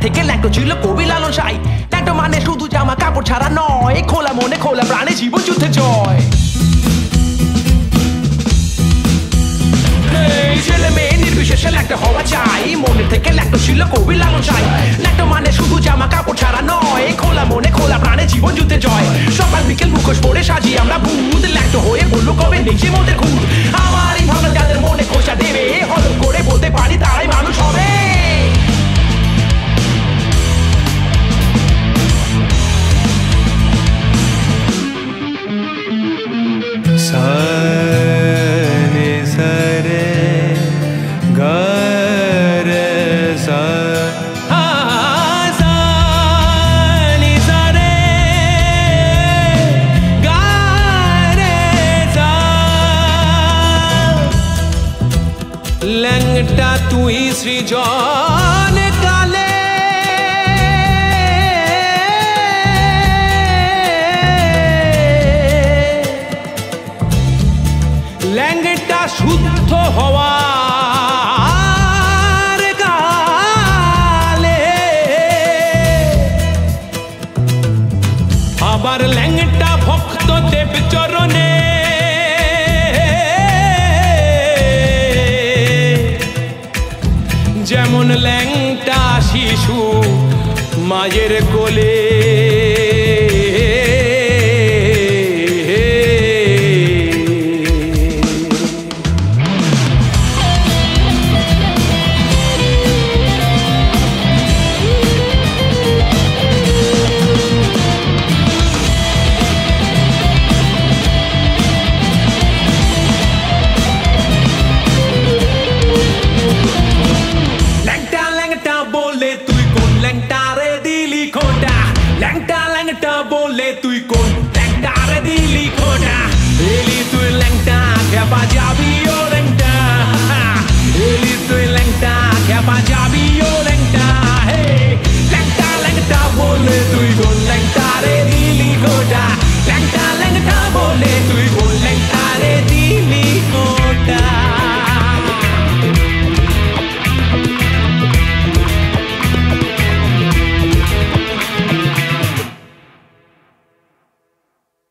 থেকে ল্যাংটো ছিল কবি লালন সাই। ল্যাংটো মানে শুধু জামা কাপড় ছাড়া নয়, খোলা মনে খোলা প্রাণে জীবন যুদ্ধে জয়। ছেলে মেয়ে নির্বিশেষে ল্যাংটো হওয়া চাই, মনের থেকে ল্যাংটো ছিল কবি লালন সাই। ল্যাংটো মানে শুধু জামা কাপড় ছাড়া নয়, খোলা মনে খোলা প্রাণে জীবন যুদ্ধে জয়। সকাল বিকেল মুখোশ পরে সাজি আমরা ভূত, ল্যাংটো হয়ে বললো কবে নেই সে মোদের খুঁত। আমার এই ভাবনা যাদের মনে খোঁচা দেবে, হলপ করে বলতে পারি তারাই মানুষ হবে। ল্যাংটা তুই সৃজন কালে, ল্যাংটা শুদ্ধ হওয়ার কালে, আবার ল্যাংটা ভক্ত দেব চরণে যেমন ল্যাংটা শিশু মায়ের কোলে।